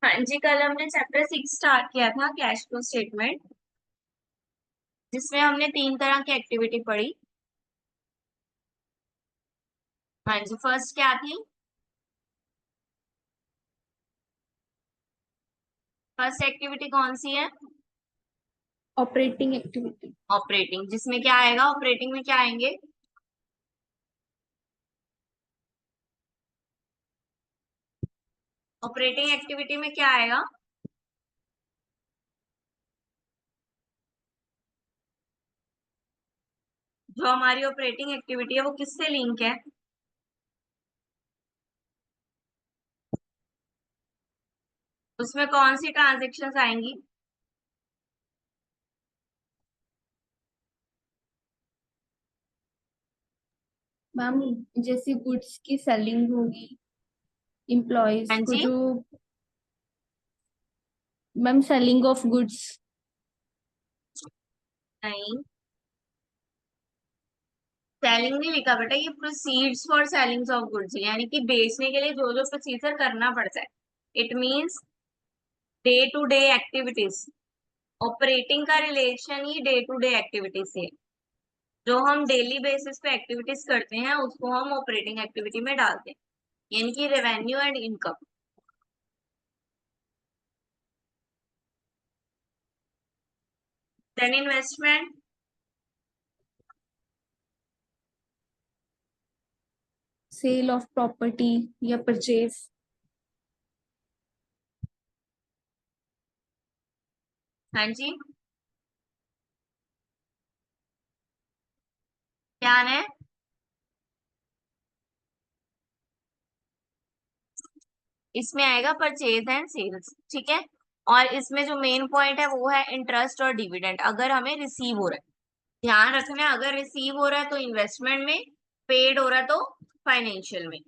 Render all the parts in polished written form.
हाँ जी, कल हमने चैप्टर 6 स्टार्ट किया था, कैश फ्लो स्टेटमेंट, जिसमें हमने 3 तरह की एक्टिविटी पढ़ी। हाँ जी, फर्स्ट क्या थी? फर्स्ट एक्टिविटी कौन सी है? Operating activity. ऑपरेटिंग। जिसमें क्या आएगा? ऑपरेटिंग में क्या आएंगे? ऑपरेटिंग एक्टिविटी में क्या आएगा? जो हमारी ऑपरेटिंग एक्टिविटी है वो किससे लिंक है? उसमें कौन सी ट्रांजेक्शन आएंगी? मैम, जैसे गुड्स की सेलिंग होगी, हाँ एम्प्लॉयज को जी। जो, मैम सेलिंग ऑफ गुड्स। नहीं, सेलिंग नहीं लिखा बेटा, ये proceeds for selling of goods, यानी कि बेचने के लिए जो जो प्रोसीजर करना पड़ता है। It means day to day activities. Operating का रिलेशन ही डे टू डे एक्टिविटी से है। जो हम डेली बेसिस पे एक्टिविटीज करते हैं उसको हम ऑपरेटिंग एक्टिविटी में डालते हैं, यानी कि revenue and income. Then investment. Sale of property या परचेज। हाँ जी, क्या है? इसमें आएगा परचेज एंड सेल्स, ठीक है। और इसमें जो मेन पॉइंट है वो है इंटरेस्ट और डिविडेंड, अगर हमें रिसीव हो रहा है। ध्यान रखना है, अगर रिसीव हो रहा है तो इन्वेस्टमेंट में, पेड हो रहा है तो फाइनेंशियल में।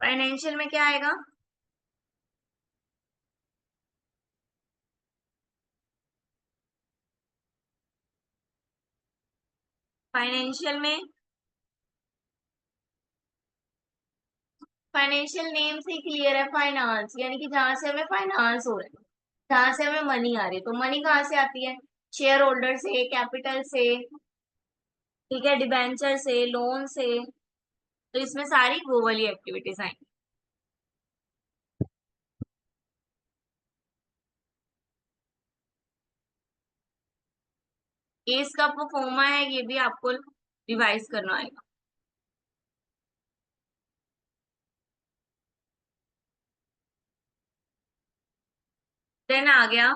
फाइनेंशियल में क्या आएगा? फाइनेंशियल में, फाइनेंशियल नेम से क्लियर है, फाइनेंस, यानी कि जहां से हमें फाइनेंस हो रहा है, जहां से हमें मनी आ रही है। तो मनी कहाँ से आती है? शेयर होल्डर से, कैपिटल से, ठीक है, डिबेंचर से, लोन से। तो इसमें सारी वो वाली एक्टिविटीज आएंगी। ये इसका परफॉर्मा है, ये भी आपको रिवाइज करना आएगा। देन आ गया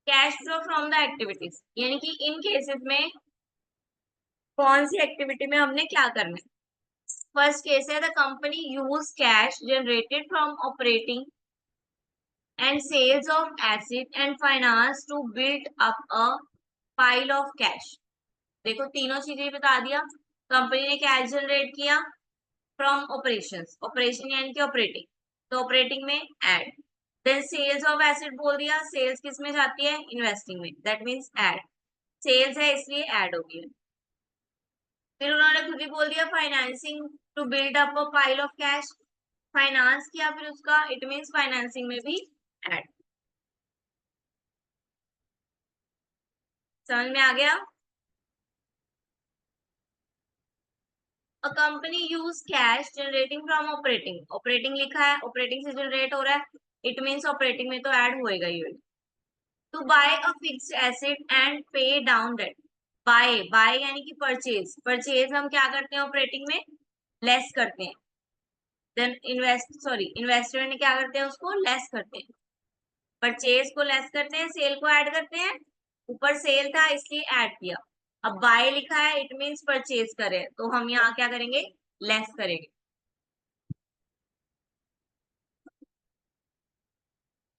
cash flow from the activities, यानी कि इन केसेस में कौन सी एक्टिविटी में हमने क्या करना है। फर्स्ट केस है the company use cash generated from operating and sales of asset and finance to build up a pile of cash। देखो तीनों चीजें बता दिया। कंपनी ने कैश जनरेट किया फ्रॉम ऑपरेशंस, ऑपरेशन यानी कि ऑपरेटिंग, तो ऑपरेटिंग में add. Then sales of asset बोल दिया, सेल्स किस में जाती है? इन्वेस्टिंग में, दैट मीन्स ऐड। सेल्स है इसलिए ऐड होगी। फिर उन्होंने खुद ही बोल दिया financing to build up a pile of cash, finance किया फिर उसका, इट मीन्स फाइनेंसिंग में भी ऐड। समझ में आ गया? A company use cash generating from operating, operating लिखा है, ऑपरेटिंग से जनरेट हो रहा है, इट मीन्स ऑपरेटिंग में तो ऐड होएगा ही। To buy a fixed asset and pay down debt. Buy, buy यानी कि परचेज, परचेज हम क्या करते हैं ऑपरेटिंग में? लेस करते हैं। देन इन्वेस्ट, सॉरी, इन्वेस्टमेंट में क्या करते हैं? उसको लेस करते हैं। परचेज को लेस करते हैं, सेल को ऐड करते हैं। ऊपर सेल था इसलिए ऐड किया। अब बाय लिखा है, इट मीन्स परचेज करें, तो हम यहाँ क्या करेंगे? लेस करेंगे।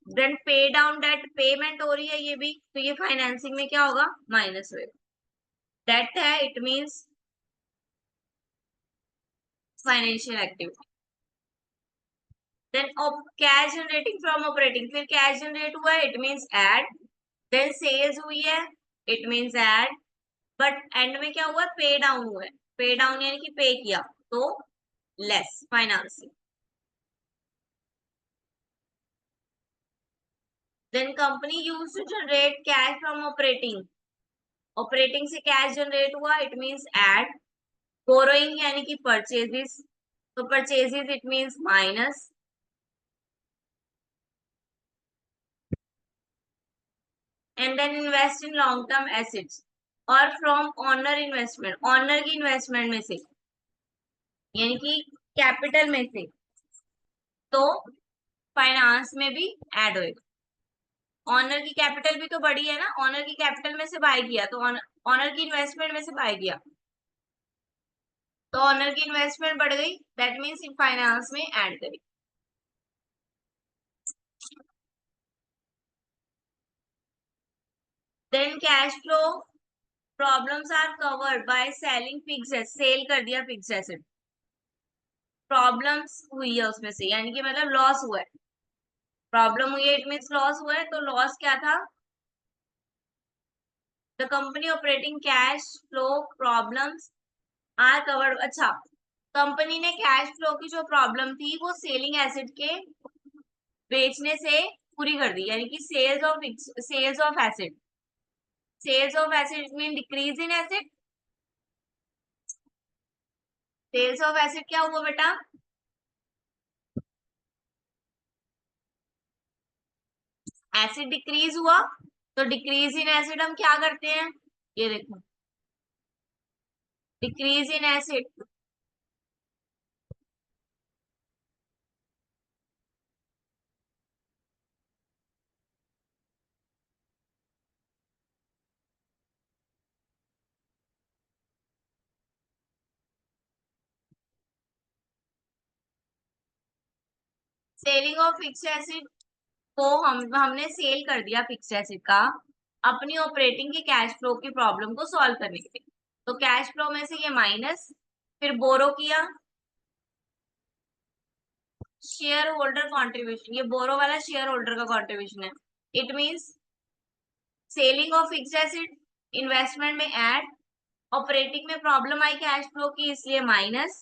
देन पे डाउन डेट, पेमेंट हो रही है ये भी, तो ये फाइनेंसिंग में क्या होगा? माइनस होगा। डेट है, it means financial activity. Then cash generating from operating, फिर कैश जनरेट हुआ है, it means add. Then sales हुई है, it means add. But end में क्या हुआ, पे डाउन हुआ है, पे डाउन यानी कि पे किया तो less financing. Then company use to generate cash from operating, operating से कैश जनरेट हुआ, इट मींस एड। बोरोइंग यानी कि परचेजेस, तो purchases it means minus. And then invest in long term assets, और फ्रॉम ऑनर इन्वेस्टमेंट, ऑनर की investment में से यानी कि कैपिटल में से, तो फाइनेंस में भी ऐड होएगा। ऑनर की कैपिटल भी तो बड़ी है ना, ऑनर की कैपिटल में से बाय किया तो ऑनर की इन्वेस्टमेंट में से बाय किया तो ऑनर की इन्वेस्टमेंट बढ़ गई, दैट मीन्स इन फाइनेंस में ऐड करी। Then cash flow problems are covered by selling fix asset, sale कर दिया फिक्स एसेट, प्रॉब्लम्स हुई है उसमें से यानी कि मतलब लॉस हुआ है, प्रॉब्लम हुई है इट मीन्स लॉस हुआ है, तो लॉस क्या था, the company operating cash flow problems are covered. अच्छा, कंपनी ने कैश फ्लो की जो प्रॉब्लम थी वो सेलिंग एसेट के बेचने से पूरी कर दी, यानी कि sales of asset, sales of asset mean decrease in asset, sales of asset क्या हुआ बेटा, एसिड डिक्रीज हुआ, तो डिक्रीज इन एसिड हम क्या करते हैं, ये देखो decrease in acid, selling of fix acid को हमने सेल कर दिया फिक्स एसिड का अपनी ऑपरेटिंग की कैश फ्लो की प्रॉब्लम को सॉल्व करने के लिए, तो कैश फ्लो में से ये माइनस, फिर बोरो किया, शेयर होल्डर कॉन्ट्रीब्यूशन, ये बोरो वाला शेयर होल्डर का कॉन्ट्रीब्यूशन है, it means selling of fix acid investment में ऐड, ऑपरेटिंग में प्रॉब्लम आई कैश फ्लो की इसलिए माइनस,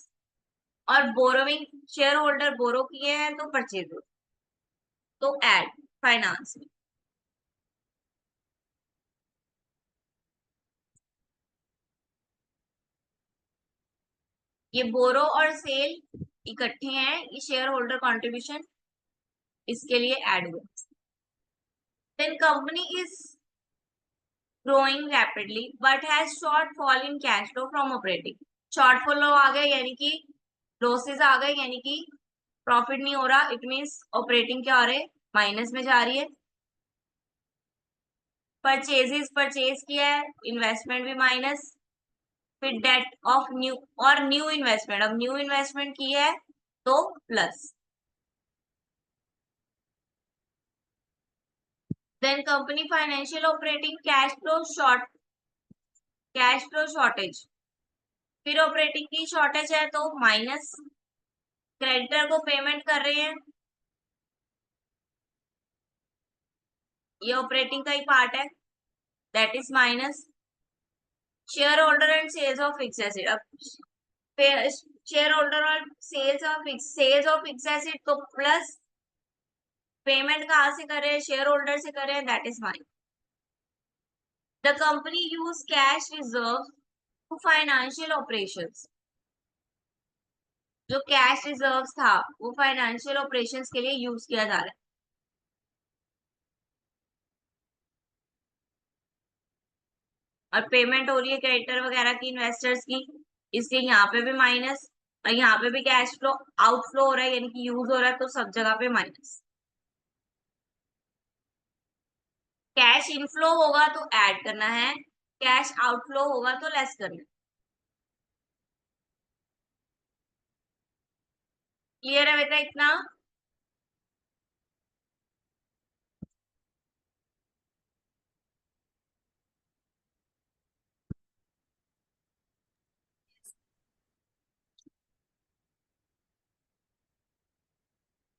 और बोरोइंग शेयर होल्डर बोरो किए हैं तो परचेज, तो ऐड फाइनेंस में। ये बोरो और सेल इकट्ठे हैं, ये शेयर होल्डर कॉन्ट्रीब्यूशन इसके लिए ऐड हुआ। Then company is growing rapidly but has shortfall in cash flow from operating, shortfall आ गए यानी कि लॉसेस आ गए, यानी कि प्रॉफिट नहीं हो रहा, इट मींस ऑपरेटिंग क्या हो रहा है, माइनस में जा रही है। परचेजेस परचेज किया है, इन्वेस्टमेंट भी माइनस, फिर डेट ऑफ न्यू और न्यू इन्वेस्टमेंट, अब न्यू इन्वेस्टमेंट की है तो plus. Then company financial operating cash flow shortage, फिर ऑपरेटिंग की शॉर्टेज है तो माइनस, क्रेडिटर को पेमेंट कर रहे हैं, ये ऑपरेटिंग का ही पार्ट है, that is minus. Share holder and sales of fix asset, अब शेयर होल्डर और सेल्स ऑफ फिक्स एसेट तो प्लस, पेमेंट कहाँ से करे, शेयर होल्डर से करे, that is minus. The company use cash reserve to financial operations, जो cash reserve था वो फाइनेंशियल ऑपरेशंस के लिए यूज किया जा रहा है, और पेमेंट हो रही है क्रेडिटर वगैरह की इन्वेस्टर्स की, इसलिए यहाँ पे भी माइनस, और यहाँ पे भी कैश फ्लो आउटफ्लो हो रहा है यानी कि यूज हो रहा है, तो सब जगह पे माइनस। कैश इनफ्लो होगा तो ऐड करना है, कैश आउटफ्लो होगा तो लेस करना है। क्लियर है बेटा इतना?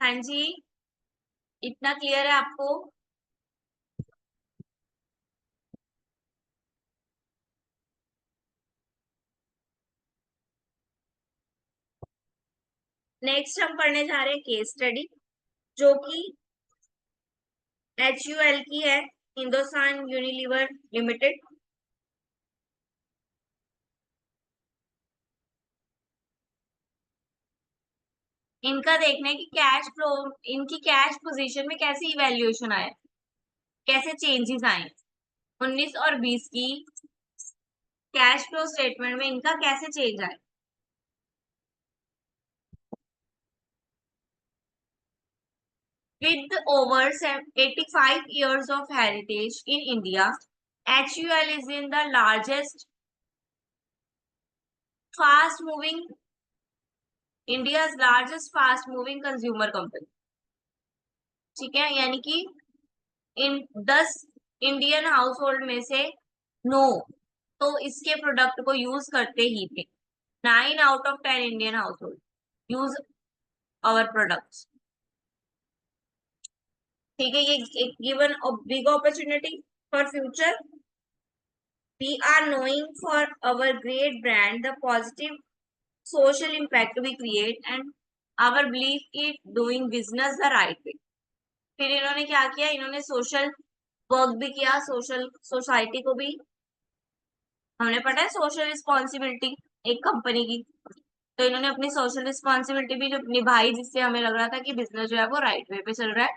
हाँ जी, इतना क्लियर है आपको? तो, नेक्स्ट हम पढ़ने जा रहे हैं केस स्टडी, जो कि HUL की है, हिंदुस्तान यूनिलीवर लिमिटेड। इनका देखना है कि कैश फ्लो, इनकी कैश पोजीशन में कैसी इवैल्यूएशन आए, कैसे चेंजेस आए। 19 और 20 की कैश फ्लो स्टेटमेंट में इनका कैसे चेंज आए। With over 85 years of heritage in India, HUL is in the largest, fast-moving, India's largest fast-moving consumer company। ठीक है, यानी कि इन 10 इंडियन हाउस होल्ड में से 9 तो इसके प्रोडक्ट को यूज करते ही थे। 9 out of 10 Indian house hold use our products. ठीक है, ये एक given big opportunity for future. We are knowing for our great brand the positive social impact we create and our belief in doing business the right way। फिर इन्होंने क्या किया, इन्होंने social work भी किया, सोशल सोसाइटी को भी, हमने पढ़ा है सोशल रिस्पॉन्सिबिलिटी एक कंपनी की, तो इन्होंने अपनी सोशल रिस्पॉन्सिबिलिटी भी जो निभाई, जिससे हमें लग रहा था कि बिजनेस जो है वो राइट वे पे चल रहा है।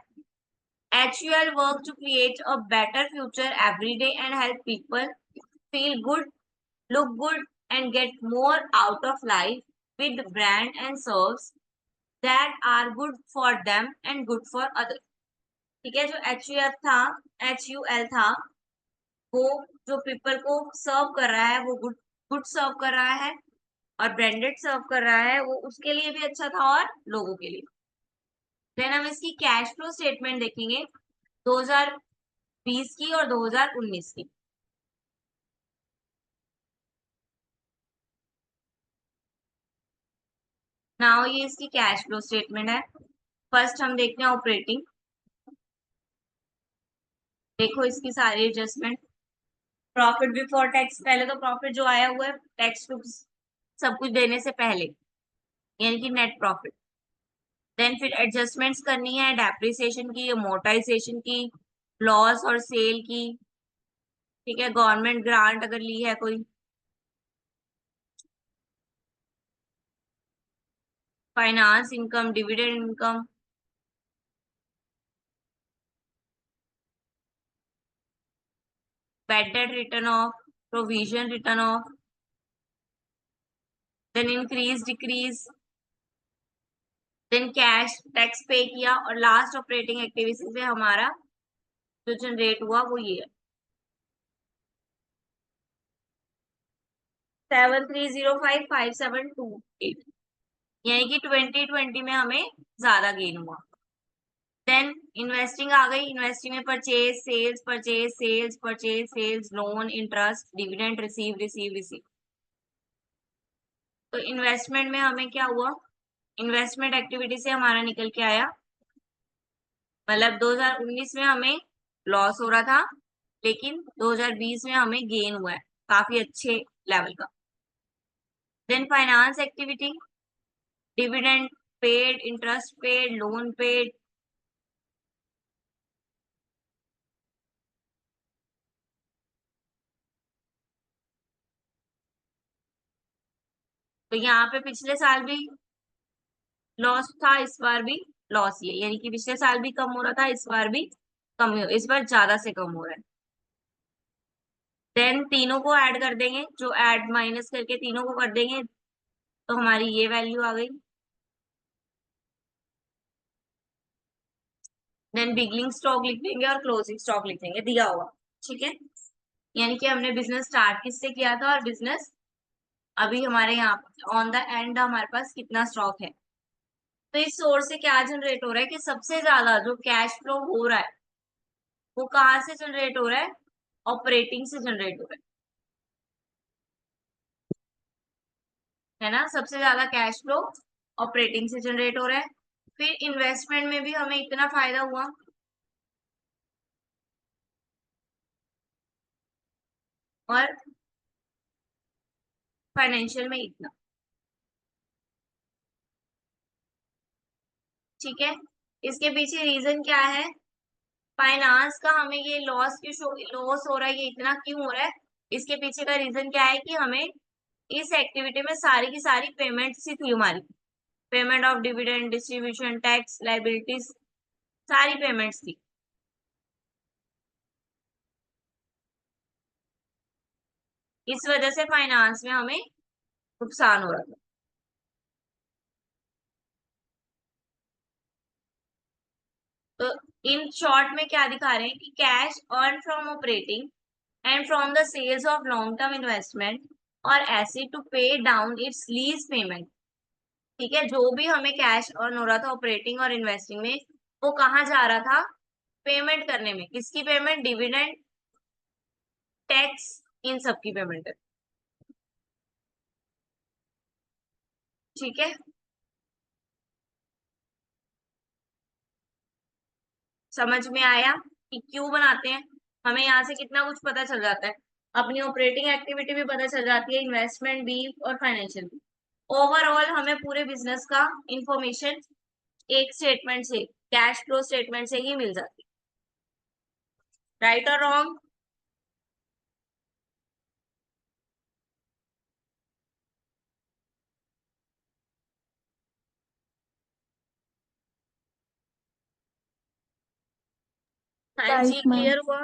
HUL work to create a better future every day and help people feel good, look good and get more out of life with brand and serves that are good for them and good for others। ठीक है, जो HUL था वो जो people को सर्व कर रहा है वो गुड गुड सर्व कर रहा है, और ब्रांडेड सर्व कर रहा है वो उसके लिए भी अच्छा था और लोगों के लिए। देन हम इसकी कैश फ्लो स्टेटमेंट देखेंगे 2020 की और 2019 की। नाउ ये इसकी कैश फ्लो स्टेटमेंट है। फर्स्ट हम देखते हैं ऑपरेटिंग। देखो इसकी सारी एडजस्टमेंट, प्रॉफिट बिफोर टैक्स, पहले तो प्रॉफिट जो आया हुआ है टैक्स सब कुछ देने से पहले, यानी कि नेट प्रॉफिट। देन फिर एडजस्टमेंट्स करनी है डेप्रिसिएशन की, अमोर्टाइजेशन की, लॉस और सेल की। ठीक है, गवर्नमेंट ग्रांट अगर ली है कोई, finance income, dividend income, bad debt written off, provision written off, then increase decrease, then cash tax pay किया, और लास्ट ऑपरेटिंग एक्टिविटी से हमारा जो जनरेट हुआ वो ये है 73055728, यानी कि 2020 में हमें ज्यादा गेन हुआ। देन इन्वेस्टिंग आ गई, इन्वेस्टिंग में purchase sales, purchase sales, purchase sales, loan, interest, dividend, receive receive receive. तो इन्वेस्टमेंट में हमें क्या हुआ, इन्वेस्टमेंट एक्टिविटी से हमारा निकल के आया, मतलब 2019 में हमें लॉस हो रहा था, लेकिन 2020 में हमें गेन हुआ है काफी अच्छे लेवल का। Then finance activity, dividend paid, interest paid, loan paid. तो यहाँ पे पिछले साल भी लॉस था, इस बार भी लॉस ही है, यानी कि पिछले साल भी कम हो रहा था, इस बार भी कम हो, इस बार ज्यादा से कम हो रहा है। देन तीनों को ऐड कर देंगे, जो ऐड माइनस करके तीनों को कर देंगे तो हमारी ये वैल्यू आ गई। देन बिगनिंग स्टॉक लिख देंगे और क्लोजिंग स्टॉक लिख देंगे, दिया हुआ। ठीक है, यानी कि हमने बिजनेस स्टार्ट किससे किया था और बिजनेस अभी हमारे यहाँ ऑन द एंड हमारे पास कितना स्टॉक है। तो इस सोर्स से क्या जनरेट हो रहा है कि सबसे ज्यादा जो कैश फ्लो हो रहा है वो कहाँ से जनरेट हो रहा है, ऑपरेटिंग से जनरेट हो रहा है ना। सबसे ज्यादा कैश फ्लो ऑपरेटिंग से जनरेट हो रहा है। फिर इन्वेस्टमेंट में भी हमें इतना फायदा हुआ, और फाइनेंशियल में इतना। ठीक है, इसके पीछे रीजन क्या है, फाइनेंस का हमें ये लॉस हो रहा है, ये इतना क्यों हो रहा है, इसके पीछे का रीजन क्या है कि हमें इस एक्टिविटी में सारी की सारी पेमेंट्स ही थी हमारी, payment of dividend, distribution, tax, liabilities, सारी पेमेंट्स थी। इस वजह से फाइनेंस में हमें नुकसान हो रहा था। तो इन शॉर्ट में क्या दिखा रहे हैं कि cash earn from operating and from the sales of long term investment और asset to pay down its lease payment. ठीक है, जो भी हमें कैश अर्न हो रहा था ऑपरेटिंग और इन्वेस्टिंग में, वो कहाँ जा रहा था, पेमेंट करने में। किसकी पेमेंट, डिविडेंड, टैक्स, इन सब की पेमेंट है। ठीक है, समझ में आया कि क्यों बनाते हैं, हमें यहाँ से कितना कुछ पता चल जाता है, अपनी ऑपरेटिंग एक्टिविटी भी पता चल जाती है, इन्वेस्टमेंट भी और फाइनेंशियल भी। ओवरऑल हमें पूरे बिजनेस का इंफॉर्मेशन एक स्टेटमेंट से, कैश फ्लो स्टेटमेंट से ही मिल जाती है। राइट और रॉन्ग? हाँ जी, राइट मैम। क्लियर हुआ?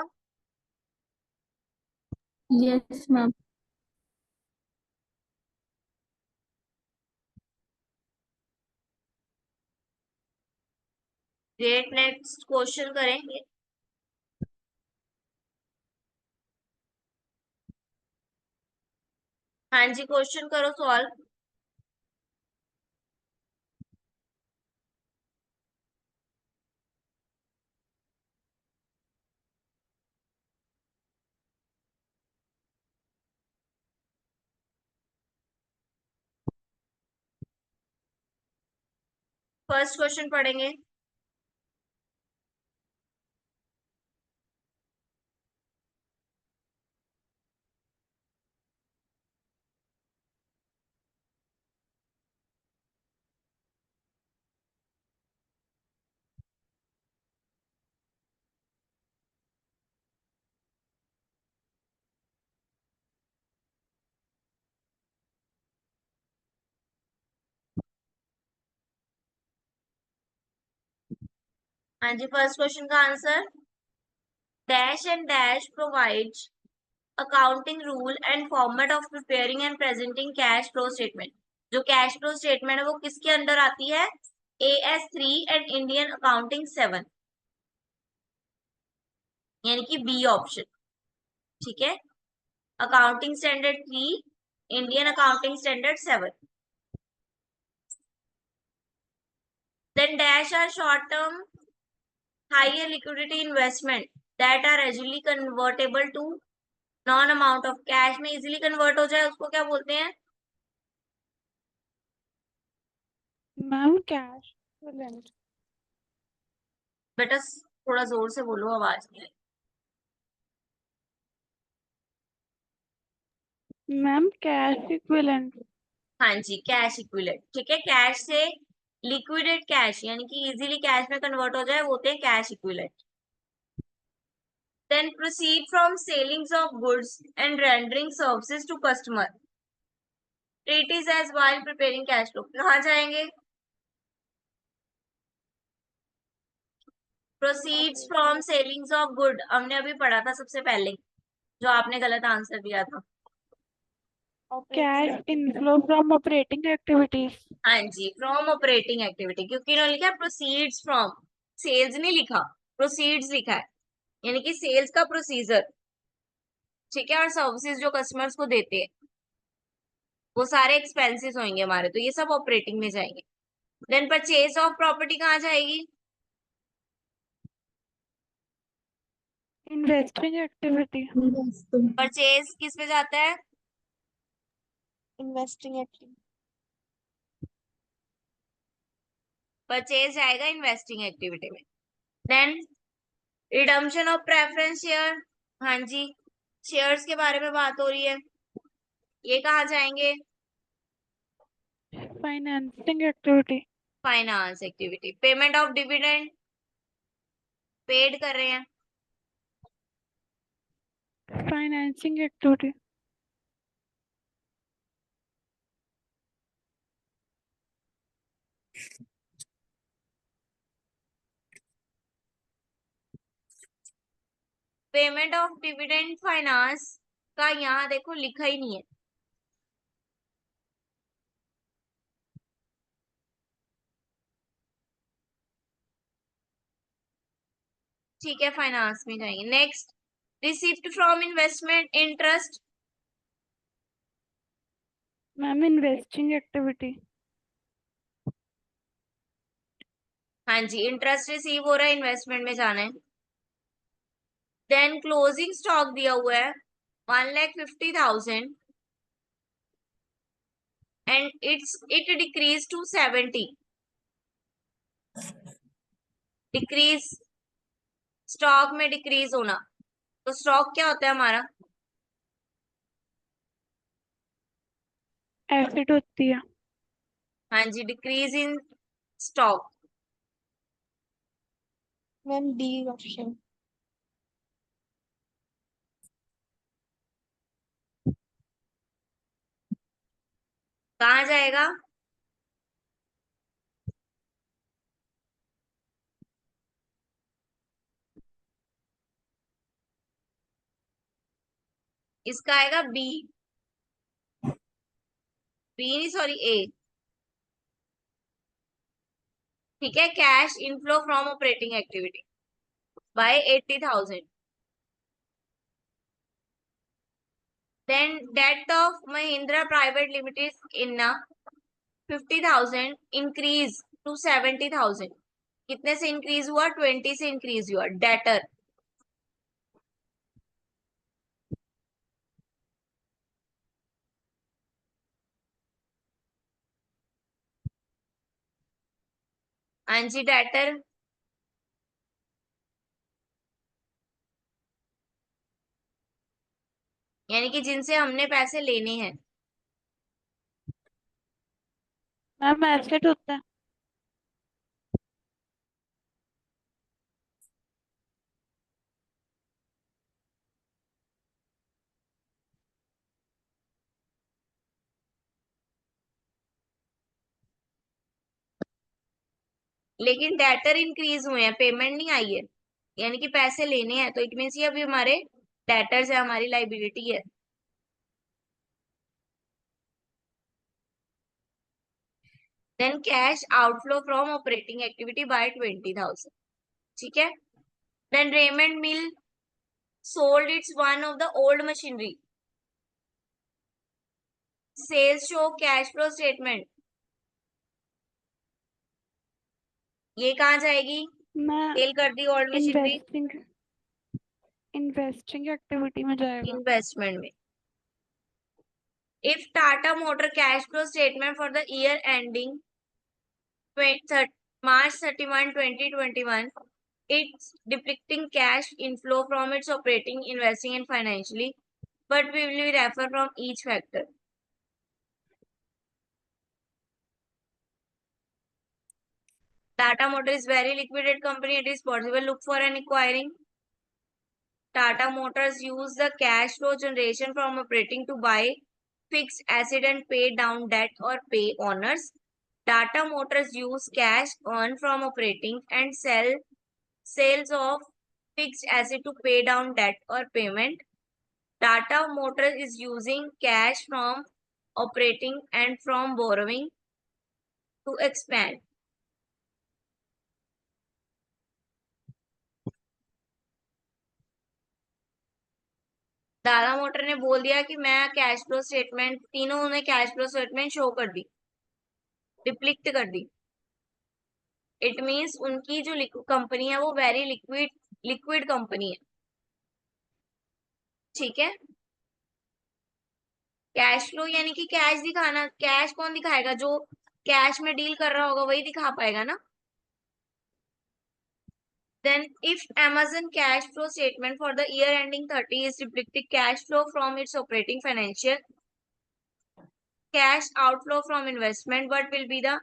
Yes ma'am. Great, next question करेंगे। हाँ जी, क्वेश्चन करो सॉल्व। फर्स्ट क्वेश्चन पढ़ेंगे। हाँ जी, फर्स्ट क्वेश्चन का answer, dash and dash provides accounting rule and format of preparing and presenting cash flow statement. जो cash flow statement है वो किसके अंडर आती है, AS3 एंड इंडियन अकाउंटिंग 7, यानी कि बी ऑप्शन। ठीक है, accounting standard 3, Indian accounting standard 7। Then dash are short term higher liquidity investment that are easily convertible to non amount of cash में easily convert हो जाए उसको क्या बोलते हैं? Ma'am cash equivalent. बेटा थोड़ा जोर से बोलो, आवाज नहीं आई। Ma'am cash equivalent. हाँ जी, कैश इक्विलेंट। ठीक है, कैश से लिक्विडेट कैश यानी कि इजीली कैश में कन्वर्ट हो जाए वो होते हैं cash equivalent. Then proceed from sellings of goods and rendering services to customer, treat is as while preparing cash flow, कहाँ जाएंगे? Proceeds from sellings of good हमने अभी पढ़ा था सबसे पहले, जो आपने गलत आंसर दिया था। Cash inflow from operating activities. हाँ जी, फ्रॉम ऑपरेटिंग एक्टिविटी, क्योंकि इन्होंने लिखा प्रोसीड्स फ्रॉम, सेल्स नहीं लिखा, प्रोसीड्स लिखा है, यानी कि सेल्स का प्रोसीजर। ठीक है, और सर्विसेज जो कस्टमर्स को देते हैं वो सारे एक्सपेंसेस होंगे हमारे, तो ये सब ऑपरेटिंग में जाएंगे। देन परचेज ऑफ प्रॉपर्टी कहाँ जाएगी? Investing activity. परचेज किस पे जाता है? Investing activity. परचेज जाएगा इन्वेस्टिंग एक्टिविटी में। Then redemption of preference share, हाँ जी, शेयर्स के बारे में बात हो रही है, ये कहाँ जाएंगे? Financing activity. Finance activity, payment of dividend paid कर रहे हैं, financing activity. Payment of dividend finance का यहाँ देखो लिखा ही नहीं है, ठीक है, फाइनेंस में जाएंगे। Next, received from investment interest, ma'am investing activity. हाँ जी, इंटरेस्ट रिसीव हो रहा है, इन्वेस्टमेंट में जाना है। देन क्लोजिंग स्टॉक दिया हुआ है 1,50,000 and it decrease to 70, decrease, stock में डिक्रीज होना, तो स्टॉक क्या होता है हमारा, एसिड होती है। हाँ जी, decrease in stock, ma'am d option. कहाँ जाएगा, इसका आएगा बी, बी नहीं सॉरी ए, ठीक है, cash inflow from operating activity by 80,000, then debt of Mahindra private limited in 50,000 increase to 70,000, कितने से इंक्रीज हुआ, 20 से इंक्रीज हुआ, डेटर, हाँ जी, डेटर यानी कि जिनसे हमने पैसे लेने हैं, मैम एसिड होता है। लेकिन डेटर इंक्रीज हुए हैं, पेमेंट नहीं आई है, यानी कि पैसे लेने हैं, तो इट मीन्स ये अभी हमारे डेटर्स है, हमारी लाइबिलिटी है। Then cash outflow from operating activity by 20,000, ठीक है। Then Raymond mill sold its one of the old machinery, sales show cash flow statement, ये कहाँ जाएगी, मैं सेल कर दी old machinery, investing investing activity में जाएगा। इन्वेस्टमेंट में। If Tata motor cash flow statement for the year ending March 31, 2021, it's depicting cash inflow from its operating, investing and financially, but we will refer from each factor. Tata Motor is very liquid company. It is possible look for and acquiring. Tata Motors use the cash flow generation from operating to buy fixed asset and pay down debt or pay owners. Tata Motors use cash earned from operating and sales of fixed asset to pay down debt or payment. Tata Motors is using cash from operating and from borrowing to expand. Tata motor ने बोल दिया कि मैं cash flow statement, तीनों ने cash flow statement show कर दी, डिप्लिक्ट कर दी। It means उनकी जो कंपनी है वो वेरी लिक्विड कंपनी है, ठीक है। कैश फ्लो यानी कि कैश दिखाना, कैश कौन दिखाएगा, जो कैश में डील कर रहा होगा वही दिखा पाएगा ना। Then if Amazon cash flow statement for the year ending 30 is depicting cash flow from its operating financial, cash outflow from investment, what will be the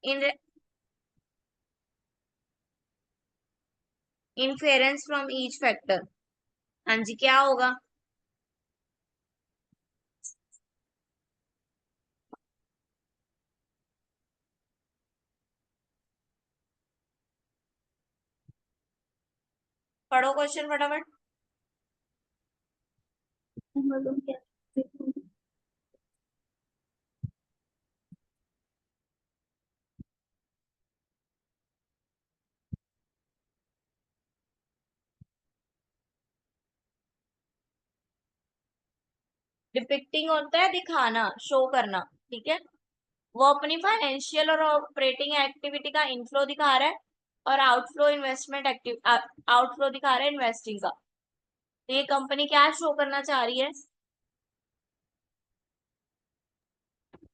in inference from each factor. हाँ जी, क्या होगा? पढ़ो question फटाफट। मालूम क्या? Depicting होता है दिखाना, शो करना, ठीक है। वो अपनी फाइनेंशियल और ऑपरेटिंग एक्टिविटी का इनफ्लो दिखा रहा है और आउटफ्लो इन्वेस्टमेंट आउटफ्लो दिखा रहा है इन्वेस्टिंग का। तो ये कंपनी क्या शो करना चाह रही है?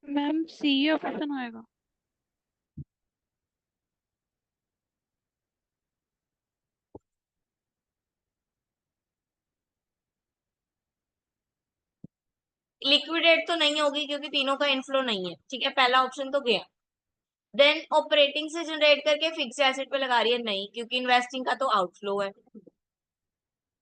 मैम सी ऑप्शन आएगा। लिक्विडेट तो नहीं होगी क्योंकि तीनों का इनफ्लो नहीं है, ठीक है, पहला ऑप्शन तो गया। देन ऑपरेटिंग से जनरेट करके फिक्स एसेट पे लगा रही है, नहीं, क्योंकि इन्वेस्टिंग का तो आउटफ्लो है।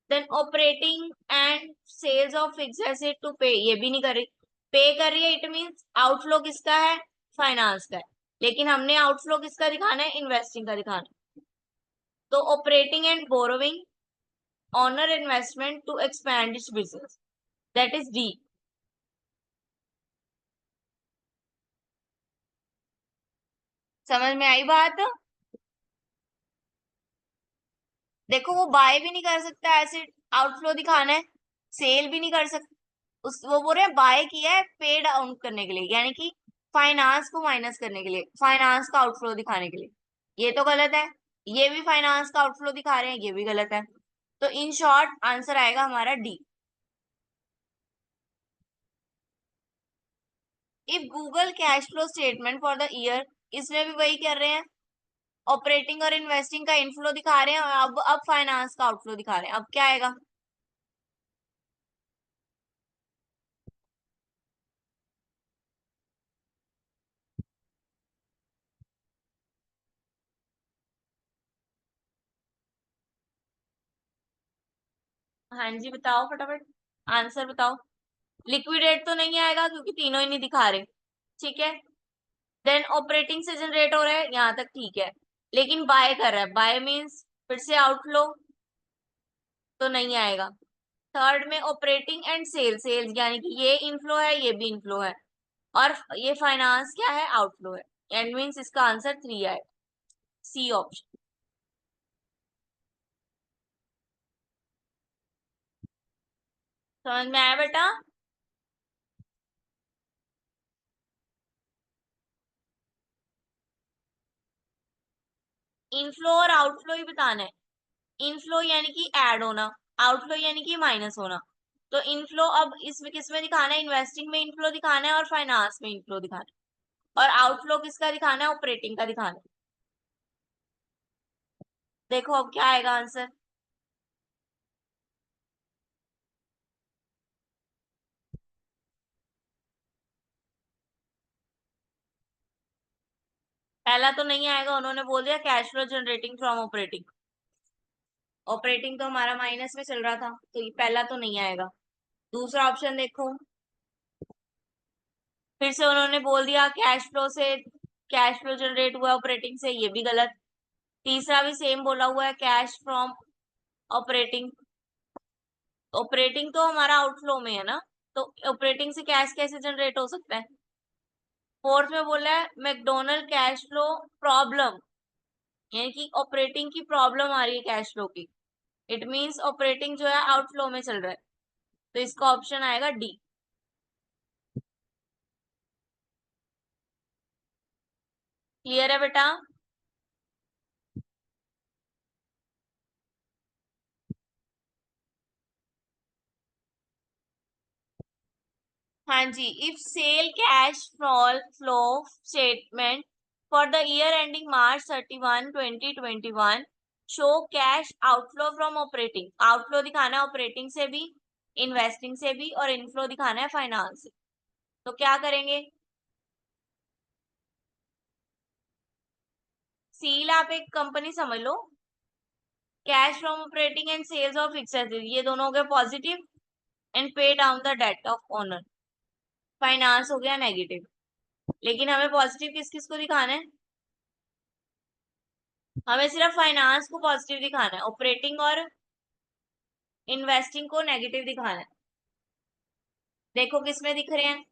Then operating and sales of fix asset to pay, ये भी नहीं कर रही। पे कर रही है, इट मींस आउटफ्लो किसका है? फाइनेंस का है। लेकिन हमने आउटफ्लो किसका दिखाना है? इन्वेस्टिंग का दिखाना है। तो operating and borrowing owner investment to expand its business, that is D. समझ में आई बात? देखो, वो बाय भी नहीं कर सकता, एसिड आउटफ्लो दिखाना है। सेल भी नहीं कर सकता। वो बोल रहे हैं बाय किया है पे डाउन करने के लिए, यानी कि फाइनेंस को माइनस करने के लिए, फाइनेंस का आउटफ्लो दिखाने के लिए। ये तो गलत है। ये भी फाइनेंस का आउटफ्लो दिखा रहे हैं, ये भी गलत है। तो इन शॉर्ट आंसर आएगा हमारा D. If Google cash flow statement for the year, इसमें भी वही कर रहे हैं, ऑपरेटिंग और इन्वेस्टिंग का इनफ्लो दिखा रहे हैं और अब फाइनेंस का आउटफ्लो दिखा रहे हैं। अब क्या आएगा? हाँ जी, बताओ फटाफट, आंसर बताओ। लिक्विडेट तो नहीं आएगा क्योंकि तीनों ही नहीं दिखा रहे, ठीक है। देन ऑपरेटिंग से जनरेट हो रहा है, यहां तक ठीक है। लेकिन बाय कर रहा है, बाय मीन्स फिर से आउटफ्लो, तो नहीं आएगा। थर्ड में ऑपरेटिंग एंड सेल्स यानी कि ये इनफ्लो है, ये भी इनफ्लो है, और ये फाइनेंस क्या है? आउटफ्लो है। एंड मीन्स इसका आंसर 3 आएगा, सी ऑप्शन। समझ में आया बेटा? इनफ्लो और आउटफ्लो ही बताना है। इनफ्लो यानी कि ऐड होना, आउटफ्लो यानी कि माइनस होना। तो इनफ्लो अब इसमें किसमें दिखाना है? इन्वेस्टिंग में इनफ्लो दिखाना है और फाइनेंस में इनफ्लो दिखाना है। और आउटफ्लो किसका दिखाना है? ऑपरेटिंग का दिखाना है। देखो अब क्या आएगा आंसर। पहला तो नहीं आएगा, उन्होंने बोल दिया cash flow generating from operating. Operating तो हमारा माइनस में चल रहा था, तो ये पहला तो नहीं आएगा। दूसरा ऑप्शन देखो, फिर से उन्होंने बोल दिया कैश फ्लो से, कैश फ्लो जनरेट हुआ ऑपरेटिंग से, ये भी गलत। तीसरा भी सेम बोला हुआ है, कैश फ्रॉम ऑपरेटिंग। ऑपरेटिंग तो हमारा आउटफ्लो में है ना, तो ऑपरेटिंग से कैश कैसे जनरेट हो सकता है? फोर्थ में बोला है मैकडोनल्ड कैश फ्लो प्रॉब्लम, यानी कि ऑपरेटिंग की प्रॉब्लम आ रही है कैश फ्लो की। इट मींस ऑपरेटिंग जो है आउटफ्लो में चल रहा है। तो इसका ऑप्शन आएगा डी। क्लियर है बेटा? हाँ जी, if sell cash flow statement for the year ending March 31, 2021 show cash outflow from operating, outflow दिखाना है ऑपरेटिंग से भी, इन्वेस्टिंग से भी, और इनफ्लो दिखाना है फाइनेंस से। तो क्या करेंगे? सील आप एक कंपनी समझ लो, cash from operating and sales of fixed asset, ये दोनों हो गए positive, and pay down the debt of owner, finance हो गया नेगेटिव। लेकिन हमें पॉजिटिव किस किस को दिखाना है? हमें सिर्फ फाइनेंस को पॉजिटिव दिखाना है, ऑपरेटिंग और इन्वेस्टिंग को नेगेटिव दिखाना है। देखो किस में दिख रहे हैं,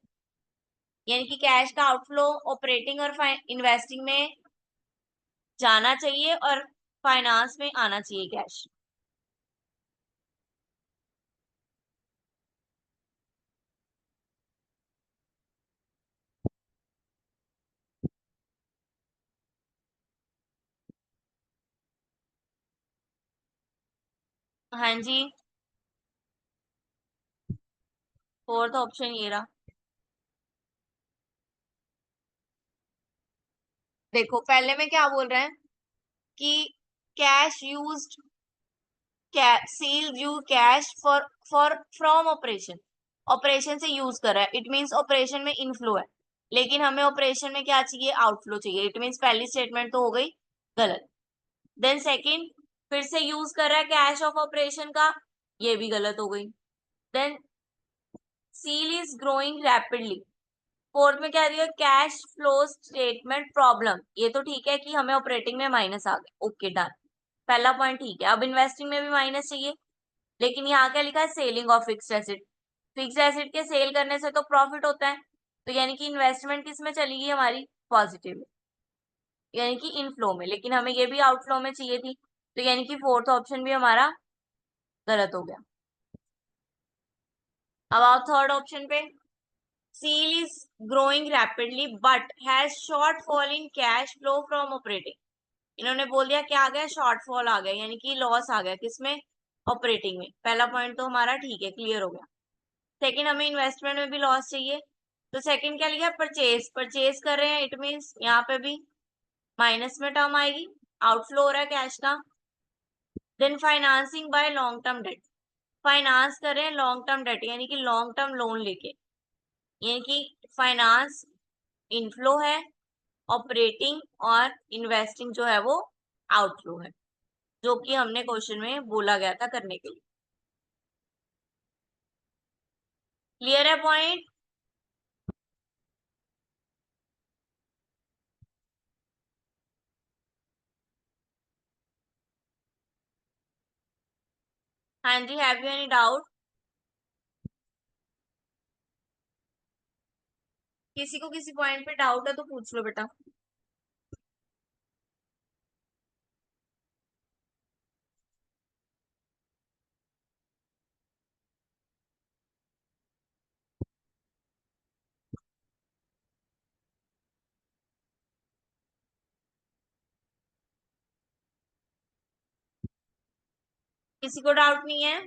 यानी कि कैश का आउटफ्लो ऑपरेटिंग और इन्वेस्टिंग में जाना चाहिए और फाइनेंस में आना चाहिए कैश। हाँ जी, फोर्थ ऑप्शन ये रहा। देखो पहले में क्या बोल रहे हैं कि cash used, sell you cash for from operation, operation से यूज कर रहा है, इट मींस ऑपरेशन में इनफ्लो है। लेकिन हमें ऑपरेशन में क्या चाहिए? आउटफ्लो चाहिए। इट मींस पहली स्टेटमेंट तो हो गई गलत। देन सेकंड, फिर से यूज कर रहा है कैश ऑफ ऑपरेशन का, ये भी गलत हो गई। Then sale is growing rapidly, fourth में क्या दिया? कैश फ्लो स्टेटमेंट प्रॉब्लम, ये तो ठीक है कि हमें ऑपरेटिंग में माइनस आ गए, ओके डन, पहला पॉइंट ठीक है। अब इन्वेस्टिंग में भी माइनस चाहिए, लेकिन यहाँ क्या लिखा है? Selling of fixed asset, fixed asset के सेल करने से तो प्रॉफिट होता है, तो यानी कि इन्वेस्टमेंट किस में चली गई हमारी? पॉजिटिव, यानी कि इनफ्लो में। लेकिन हमें ये भी आउटफ्लो में चाहिए थी, तो यानी कि फोर्थ ऑप्शन भी हमारा गलत हो गया। अब आओ थर्ड ऑप्शन पे, sale is growing rapidly but has shortfall in cash flow from operating, इन्होंने बोल दिया क्या आ गया? शॉर्टफॉल आ गया, यानी कि लॉस आ गया, किसमें? ऑपरेटिंग में। पहला पॉइंट तो हमारा ठीक है, क्लियर हो गया। सेकंड, हमें इन्वेस्टमेंट में भी लॉस चाहिए, तो सेकंड क्या लिखा? परचेज, परचेज कर रहे हैं, इट मींस यहाँ पे भी माइनस में टर्म आएगी, आउटफ्लो हो रहा है कैश का। Then financing by long term debt, finance कर रहे हैं लॉन्ग टर्म डेट, यानी कि लॉन्ग टर्म लोन लेके, यानी कि फाइनेंस इनफ्लो है, ऑपरेटिंग और इन्वेस्टिंग जो है वो आउटफ्लो है, जो कि हमने क्वेश्चन में बोला गया था करने के लिए। क्लियर है पॉइंट? हाँ जी, हैव यू एनी डाउट? किसी को किसी पॉइंट पे डाउट है तो पूछ लो बेटा। किसी को डाउट नहीं है?